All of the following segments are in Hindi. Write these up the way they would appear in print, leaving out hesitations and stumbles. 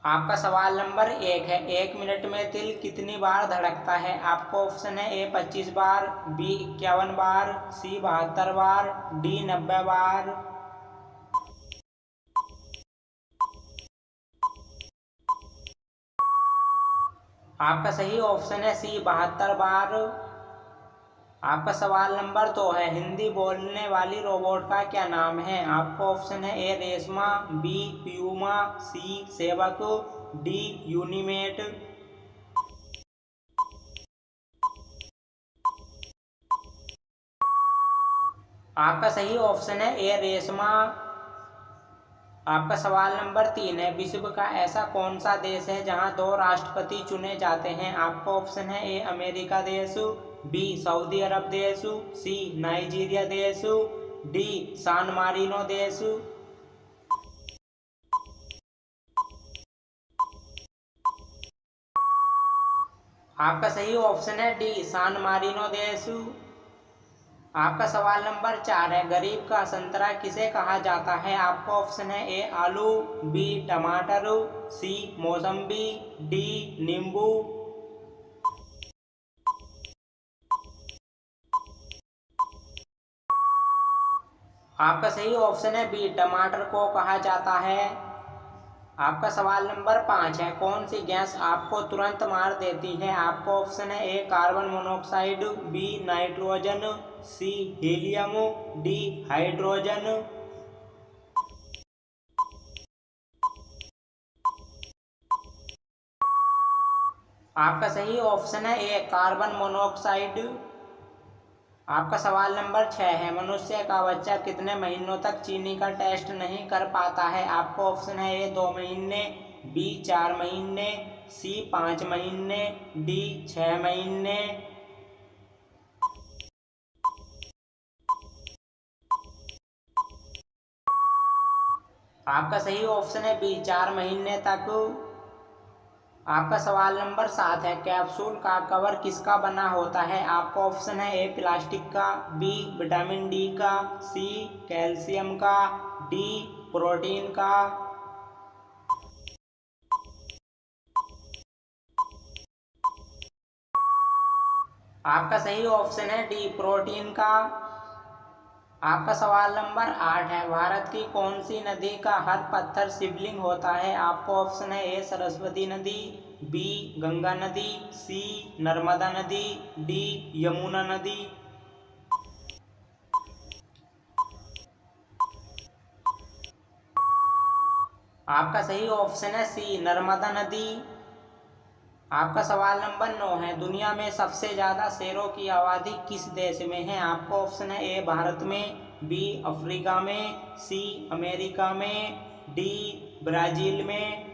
आपका सवाल नंबर 1 है, 1 मिनट में दिल कितनी बार धड़कता है? आपको ऑप्शन है ए 25 बार, बी 51 बार, सी 72 बार, डी 90 बार। आपका सही ऑप्शन है सी 72 बार। आपका सवाल नंबर 2 है, हिंदी बोलने वाली रोबोट का क्या नाम है? आपको ऑप्शन है ए रेशमा, बी प्यूमा, सी सेवक, डी यूनिमेट। आपका सही ऑप्शन है ए रेशमा। आपका सवाल नंबर 3 है, विश्व का ऐसा कौन सा देश है जहां 2 राष्ट्रपति चुने जाते हैं? आपका ऑप्शन है ए अमेरिका देश, बी सऊदी अरब देश, सी नाइजीरिया देश, डी सान मारिनो देश। आपका सही ऑप्शन है डी सान मारिनो देश। आपका सवाल नंबर 4 है, गरीब का संतरा किसे कहा जाता है? आपका ऑप्शन है ए आलू, बी टमाटर, सी मौसम्बी, डी नींबू। आपका सही ऑप्शन है बी टमाटर को कहा जाता है। आपका सवाल नंबर 5 है, कौन सी गैस आपको तुरंत मार देती है? आपको ऑप्शन है ए कार्बन मोनोऑक्साइड, बी नाइट्रोजन, सी हीलियम, डी हाइड्रोजन। आपका सही ऑप्शन है ए कार्बन मोनोऑक्साइड। आपका सवाल नंबर 6 है, मनुष्य का बच्चा कितने महीनों तक चीनी का टेस्ट नहीं कर पाता है? आपको ऑप्शन है ए 2 महीने, बी 4 महीने, सी 5 महीने, डी 6 महीने। आपका सही ऑप्शन है बी 4 महीने तक। आपका सवाल नंबर 7 है, कैप्सूल का कवर किसका बना होता है? आपका ऑप्शन है ए प्लास्टिक का, बी विटामिन डी का, सी कैल्शियम का, डी प्रोटीन का। आपका सही ऑप्शन है डी प्रोटीन का। आपका सवाल नंबर 8 है, भारत की कौन सी नदी का हर पत्थर शिवलिंग होता है? आपको ऑप्शन है ए सरस्वती नदी, बी गंगा नदी, सी नर्मदा नदी, डी यमुना नदी। आपका सही ऑप्शन है सी नर्मदा नदी। आपका सवाल नंबर 9 है, दुनिया में सबसे ज़्यादा शेरों की आबादी किस देश में है? आपका ऑप्शन है ए भारत में, बी अफ्रीका में, सी अमेरिका में, डी ब्राज़ील में।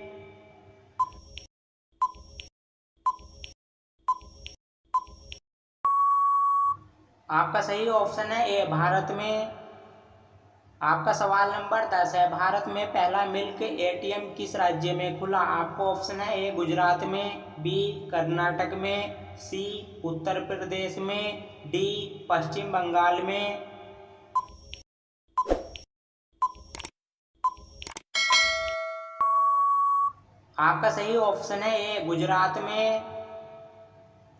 आपका सही ऑप्शन है ए भारत में। आपका सवाल नंबर 10 है, भारत में पहला मिल्क एटीएम किस राज्य में खुला? आपको ऑप्शन है ए गुजरात में, बी कर्नाटक में, सी उत्तर प्रदेश में, डी पश्चिम बंगाल में। आपका सही ऑप्शन है ए गुजरात में।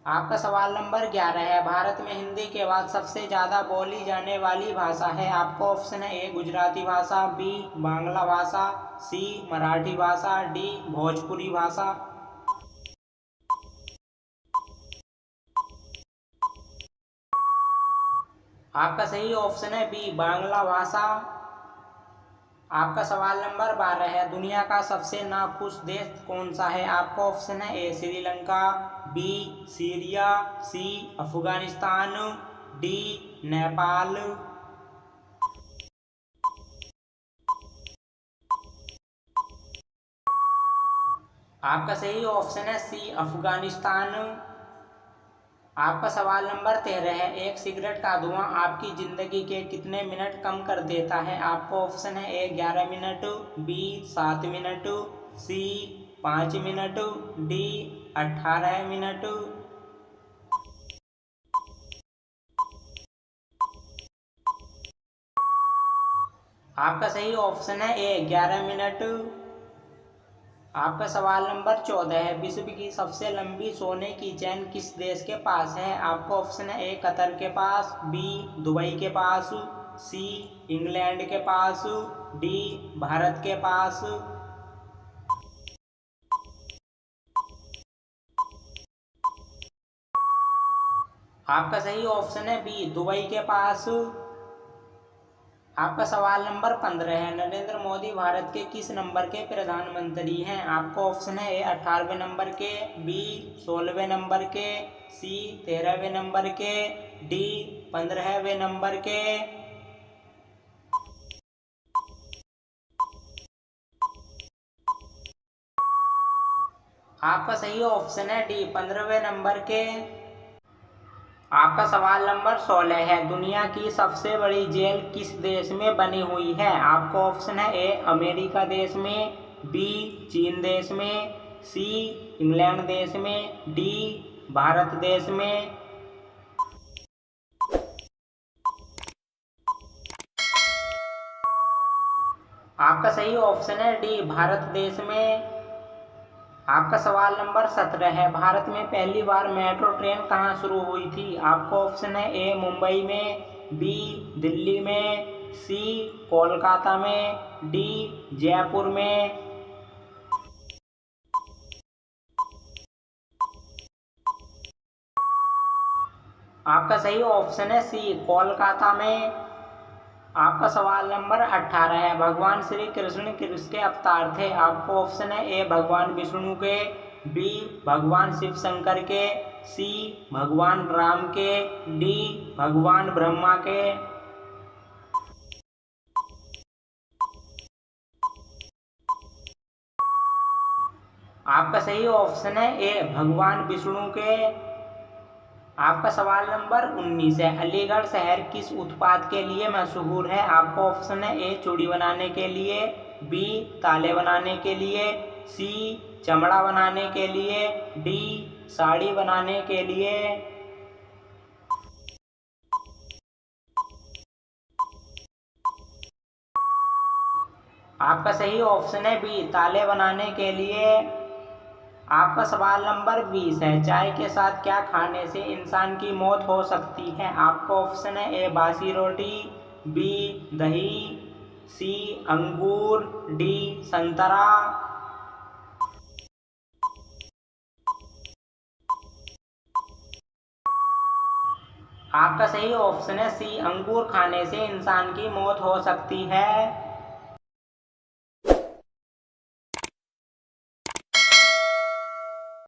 आपका सवाल नंबर 11 है, भारत में हिंदी के बाद सबसे ज़्यादा बोली जाने वाली भाषा है? आपको ऑप्शन है ए गुजराती भाषा, बी बांग्ला भाषा, सी मराठी भाषा, डी भोजपुरी भाषा। आपका सही ऑप्शन है बी बांग्ला भाषा। आपका सवाल नंबर 12 है, दुनिया का सबसे नाखुश देश कौन सा है? आपका ऑप्शन है ए श्रीलंका, बी सीरिया, सी अफगानिस्तान, डी नेपाल। आपका सही ऑप्शन है सी अफगानिस्तान। आपका सवाल नंबर 13 है, एक सिगरेट का धुआं आपकी ज़िंदगी के कितने मिनट कम कर देता है? आपको ऑप्शन है ए 11 मिनट, बी 7 मिनट, सी 5 मिनट, डी 18 मिनट। आपका सही ऑप्शन है ए 11 मिनट। आपका सवाल नंबर 14 है, विश्व की सबसे लंबी सोने की चैन किस देश के पास है? आपका ऑप्शन है ए कतर के पास, बी दुबई के पास, सी इंग्लैंड के पास, डी भारत के पास। आपका सही ऑप्शन है बी दुबई के पास। आपका सवाल नंबर 15 है, नरेंद्र मोदी भारत के किस नंबर के प्रधानमंत्री हैं? आपका ऑप्शन है ए 18वें नंबर के, बी 16वें नंबर के, सी 13वें नंबर के, डी 15वें नंबर के। आपका सही ऑप्शन है डी 15वें नंबर के। आपका सवाल नंबर 16 है, दुनिया की सबसे बड़ी जेल किस देश में बनी हुई है? आपका ऑप्शन है ए अमेरिका देश में, बी चीन देश में, सी इंग्लैंड देश में, डी भारत देश में। आपका सही ऑप्शन है डी भारत देश में। आपका सवाल नंबर 17 है, भारत में पहली बार मेट्रो ट्रेन कहाँ शुरू हुई थी? आपका ऑप्शन है ए मुंबई में, बी दिल्ली में, सी कोलकाता में, डी जयपुर में। आपका सही ऑप्शन है सी कोलकाता में। आपका सवाल नंबर 18 है, भगवान श्री कृष्ण किसके अवतार थे? आपका ऑप्शन है ए भगवान विष्णु के, बी भगवान शिव शंकर के, सी भगवान राम के, डी भगवान ब्रह्मा के। आपका सही ऑप्शन है ए भगवान विष्णु के। आपका सवाल नंबर 19 है, अलीगढ़ शहर किस उत्पाद के लिए मशहूर है? आपका ऑप्शन है ए चूड़ी बनाने के लिए, बी ताले बनाने के लिए, सी चमड़ा बनाने के लिए, डी साड़ी बनाने के लिए। आपका सही ऑप्शन है बी ताले बनाने के लिए। आपका सवाल नंबर 20 है, चाय के साथ क्या खाने से इंसान की मौत हो सकती है? आपका ऑप्शन है ए बासी रोटी, बी दही, सी अंगूर, डी संतरा। आपका सही ऑप्शन है सी अंगूर खाने से इंसान की मौत हो सकती है।